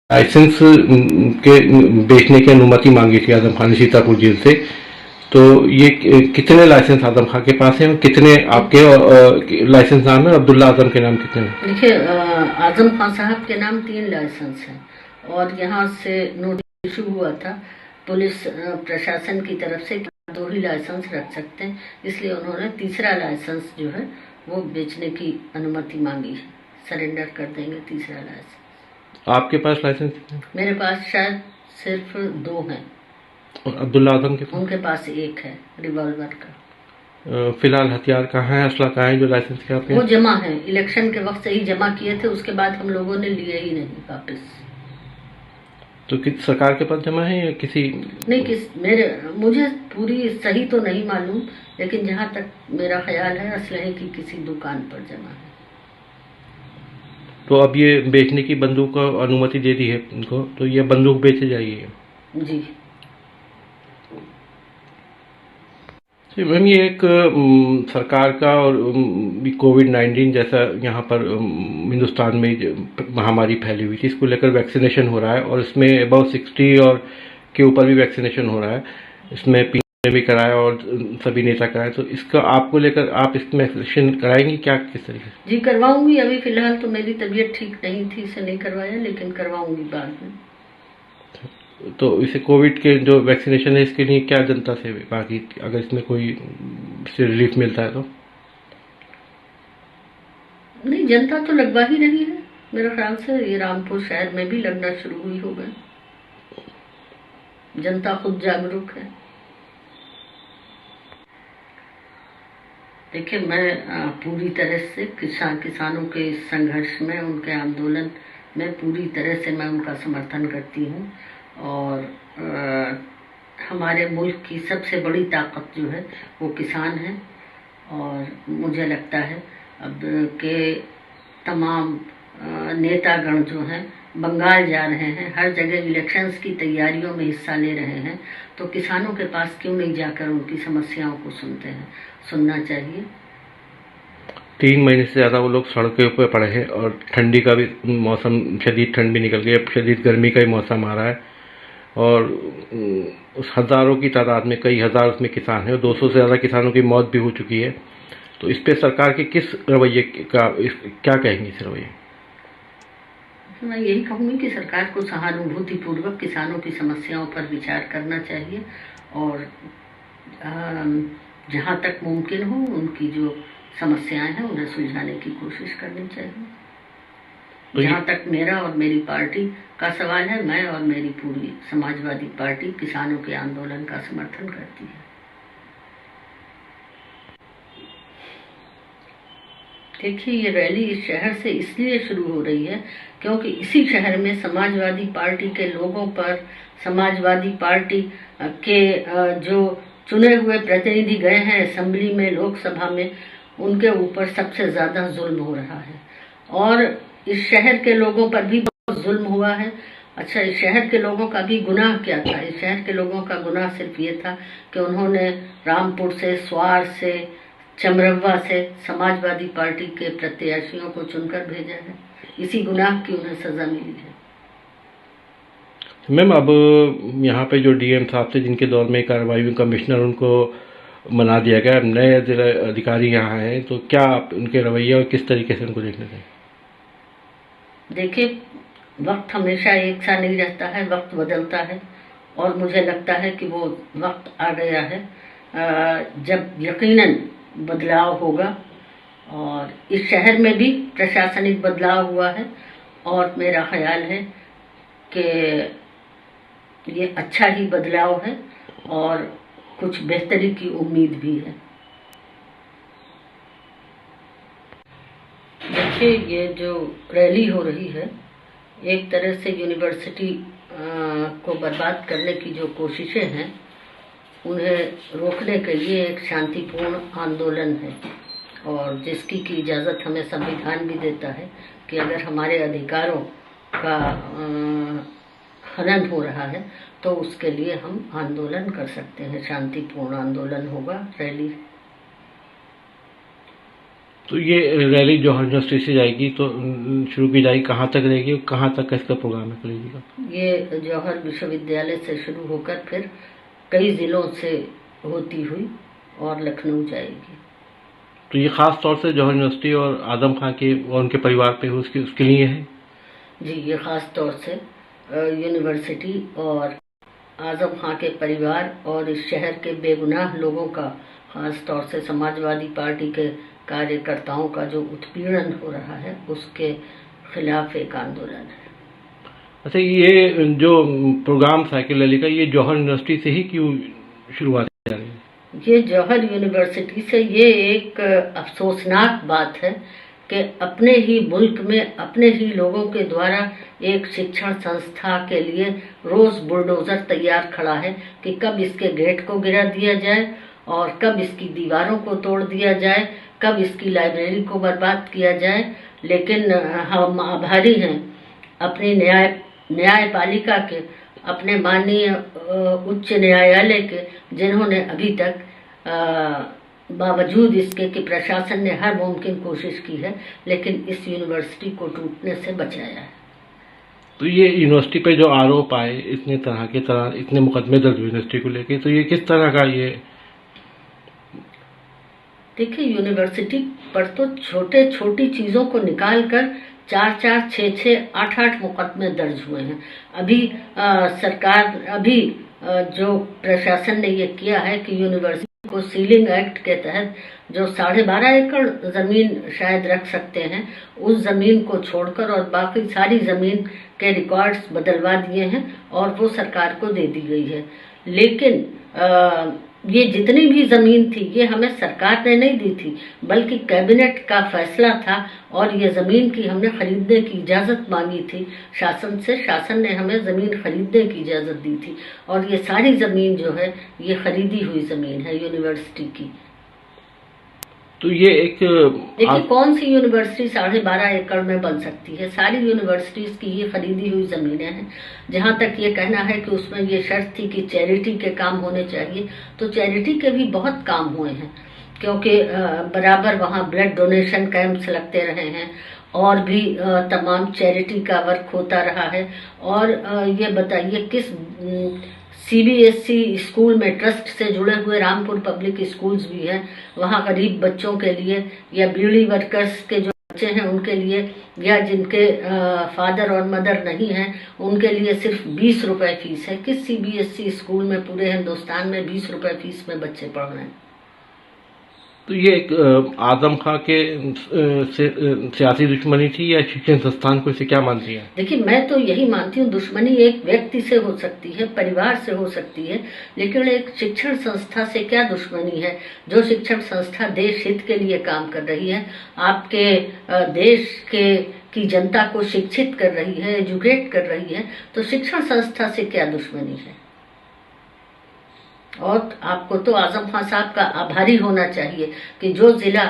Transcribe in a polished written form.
Licence के बेचने की अनुमति मांगी थी आजम खान ने सीतापुर जेल से। तो ये कितने लाइसेंस आजम खान के पास हैं, कितने आपके लाइसेंस नाम है, अब्दुल्ला आजम के नाम कितने हैं? देखिए, आजम खान साहब के नाम 3 लाइसेंस हैं और यहाँ से नोटिस इशू हुआ था पुलिस प्रशासन की तरफ से 2 ही लाइसेंस रख सकते हैं, इसलिए उन्होंने तीसरा लाइसेंस जो है वो बेचने की अनुमति मांगी है। सरेंडर कर देंगे तीसरा लाइसेंस। आपके पास लाइसेंस कितने हैं? मेरे पास शायद सिर्फ 2 हैं और अब्दुल्ला आजम के पास? उनके पास 1 है रिवॉल्वर का। फिलहाल हथियार कहाँ है, असला कहाँ है जो लाइसेंस के आपके? वो जमा है, इलेक्शन के वक्त से ही जमा किए थे, उसके बाद हम लोगों ने लिए ही नहीं वापस। तो किस सरकार के पास जमा है या किसी? नहीं, मुझे पूरी सही तो नहीं मालूम, लेकिन जहाँ तक मेरा ख्याल है असलहे की किसी दुकान पर जमा है। तो अब ये बेचने की बंदूक का अनुमति दे दी है उनको, तो ये बंदूक बेचे जाइए जी। मैम, ये एक सरकार का और कोविड-19 जैसा यहाँ पर हिंदुस्तान में महामारी फैली हुई थी, इसको लेकर वैक्सीनेशन हो रहा है और इसमें अबाउट 60 और के ऊपर भी वैक्सीनेशन हो रहा है। इसमें पी ने भी कराया और सभी नेता कराए, तो इसका आपको लेकर आप इसमें वैक्सीनेशन कराएंगी क्या, किस तरीके से? जी करवाऊंगी। अभी फिलहाल तो मेरी तबीयत ठीक नहीं थी, इसे नहीं करवाया, लेकिन करवाऊंगी बाद में। तो इसे कोविड के जो वैक्सीनेशन है इसके लिए क्या जनता से बाकी अगर इसमें कोई से रिलीफ मिलता है तो? नहीं, जनता तो लगवा ही रही है। मेरे ख्याल से ये रामपुर शहर में भी लगना शुरू हुई होगा। जनता खुद जागरूक है। देखिए, मैं पूरी तरह से किसानों के इस संघर्ष में, उनके आंदोलन में पूरी तरह से मैं उनका समर्थन करती हूँ और हमारे मुल्क की सबसे बड़ी ताकत जो है वो किसान है। और मुझे लगता है अब के तमाम नेतागण जो हैं बंगाल जा रहे हैं, हर जगह इलेक्शंस की तैयारियों में हिस्सा ले रहे हैं, तो किसानों के पास क्यों नहीं जाकर उनकी समस्याओं को सुनना चाहिए। 3 महीने से ज़्यादा वो लोग सड़कों पर पड़े हैं और ठंडी का भी मौसम, शदीद ठंड भी निकल गई, अब शदीद गर्मी का ही मौसम आ रहा है और उस हज़ारों की तादाद में कई हज़ार उसमें किसान हैं और 200 से ज़्यादा किसानों की मौत भी हो चुकी है। तो इस पे सरकार के किस रवैये का क्या कहेंगे इस रवैये? मैं यही कहूँगी कि सरकार को सहानुभूतिपूर्वक किसानों की समस्याओं पर विचार करना चाहिए और जहाँ तक मुमकिन हो उनकी जो समस्याएं हैं उन्हें सुलझाने की कोशिश करनी चाहिए। तो जहाँ तक मेरा और मेरी पार्टी का सवाल है, मैं और मेरी पूरी समाजवादी पार्टी किसानों के आंदोलन का समर्थन करती है। देखिए, ये रैली इस शहर से इसलिए शुरू हो रही है क्योंकि इसी शहर में समाजवादी पार्टी के लोगों पर, समाजवादी पार्टी के जो चुने हुए प्रतिनिधि गए हैं असेंबली में, लोकसभा में, उनके ऊपर सबसे ज़्यादा जुल्म हो रहा है और इस शहर के लोगों पर भी बहुत जुल्म हुआ है। अच्छा, इस शहर के लोगों का भी गुनाह क्या था? इस शहर के लोगों का गुनाह सिर्फ ये था कि उन्होंने रामपुर से, स्वार से, चमरवा से समाजवादी पार्टी के प्रत्याशियों को चुनकर भेजा है। इसी गुनाह की उन्हें सजा मिली है। मैम, अब यहाँ पे जो डीएम साहब थे जिनके दौर में कार्रवाई हुई, कमिश्नर उनको बना दिया गया, नए जिला अधिकारी यहाँ हैं, तो क्या आप उनके रवैये और किस तरीके से उनको देखने दें? देखिए, वक्त हमेशा एक सा नहीं रहता है, वक्त बदलता है और मुझे लगता है कि वो वक्त आ गया है जब यकीनन बदलाव होगा और इस शहर में भी प्रशासनिक बदलाव हुआ है और मेरा ख्याल है कि ये अच्छा ही बदलाव है और कुछ बेहतरी की उम्मीद भी है। देखिए, ये जो रैली हो रही है एक तरह से यूनिवर्सिटी को बर्बाद करने की जो कोशिशें हैं उन्हें रोकने के लिए एक शांतिपूर्ण आंदोलन है और जिसकी की इजाज़त हमें संविधान भी देता है कि अगर हमारे अधिकारों का हनन हो रहा है तो उसके लिए हम आंदोलन कर सकते हैं। शांतिपूर्ण आंदोलन होगा, रैली। तो ये रैली जौहर यूनिवर्सिटी से जाएगी तो शुरू की जाएगी, कहाँ तक रहेगी और कहाँ तक इसका प्रोग्राम है कॉलेज का? ये जौहर विश्वविद्यालय से शुरू होकर फिर कई जिलों से होती हुई और लखनऊ जाएगी। तो ये खास तौर से जौहर यूनिवर्सिटी और आजम खां के और उनके परिवार पे उसके लिए है जी, ये खास तौर से यूनिवर्सिटी और आजम खां के परिवार और इस शहर के बेगुनाह लोगों का, खास तौर से समाजवादी पार्टी के कार्यकर्ताओं का जो उत्पीड़न हो रहा है उसके खिलाफ एक आंदोलन है। अच्छा, ये जो प्रोग्राम साइकिल रैली का ये जौहर यूनिवर्सिटी से ही क्यों शुरुआत की जा रही है? ये जौहर यूनिवर्सिटी से ये एक अफसोसनाक बात है कि अपने ही मुल्क में अपने ही लोगों के द्वारा एक शिक्षण संस्था के लिए रोज बुलडोजर तैयार खड़ा है कि कब इसके गेट को गिरा दिया जाए और कब इसकी दीवारों को तोड़ दिया जाए, कब इसकी लाइब्रेरी को बर्बाद किया जाए। लेकिन हम आभारी हैं अपनी न्यायपालिका के, अपने माननीय उच्च न्यायालय के, जिन्होंने अभी तक बावजूद इसके कि प्रशासन ने हर मुमकिन कोशिश की है लेकिन इस यूनिवर्सिटी को टूटने से बचाया है। तो ये यूनिवर्सिटी पे जो आरोप आए इतने मुकदमे दर्ज यूनिवर्सिटी को लेके, तो ये किस तरह का ये? देखिए, यूनिवर्सिटी पर तो छोटी चीजों को निकाल कर 4-4, 6-6, 8-8 मुकदमे दर्ज हुए हैं। अभी जो प्रशासन ने ये किया है कि यूनिवर्सिटी को सीलिंग एक्ट के तहत जो 12.5 एकड़ जमीन शायद रख सकते हैं, उस जमीन को छोड़कर और बाकी सारी जमीन के रिकॉर्ड्स बदलवा दिए हैं और वो सरकार को दे दी गई है। लेकिन ये जितनी भी जमीन थी ये हमें सरकार ने नहीं दी थी, बल्कि कैबिनेट का फैसला था और ये जमीन की हमने खरीदने की इजाजत मांगी थी शासन से। शासन ने हमें जमीन खरीदने की इजाजत दी थी और ये सारी जमीन जो है ये खरीदी हुई जमीन है यूनिवर्सिटी की। तो ये देखिए, कौन सी यूनिवर्सिटी 12.5 एकड़ में बन सकती है? सारी यूनिवर्सिटीज की ये खरीदी हुई जमीनें हैं। जहाँ तक ये कहना है कि उसमें ये शर्त थी कि चैरिटी के काम होने चाहिए, तो चैरिटी के भी बहुत काम हुए हैं, क्योंकि बराबर वहाँ ब्लड डोनेशन कैंप्स लगते रहे हैं और भी तमाम चैरिटी का वर्क होता रहा है। और ये बताइए किस CBSE स्कूल में ट्रस्ट से जुड़े हुए रामपुर पब्लिक स्कूल्स भी हैं, वहाँ गरीब बच्चों के लिए या बीड़ी वर्कर्स के जो बच्चे हैं उनके लिए, या जिनके फादर और मदर नहीं हैं उनके लिए सिर्फ 20 रुपए फीस है। किस CBSE स्कूल में पूरे हिंदुस्तान में 20 रुपए फीस में बच्चे पढ़ रहे हैं? तो ये एक आजम खां के सियासी दुश्मनी थी या शिक्षण संस्थान को, इसे क्या मानती है? देखिए, मैं तो यही मानती हूँ, दुश्मनी एक व्यक्ति से हो सकती है, परिवार से हो सकती है, लेकिन एक शिक्षण संस्था से क्या दुश्मनी है? जो शिक्षण संस्था देश हित के लिए काम कर रही है, आपके देश की जनता को शिक्षित कर रही है, एजुकेट कर रही है, तो शिक्षण संस्था से क्या दुश्मनी है? और आपको तो आजम खां साहब का आभारी होना चाहिए कि जो जिला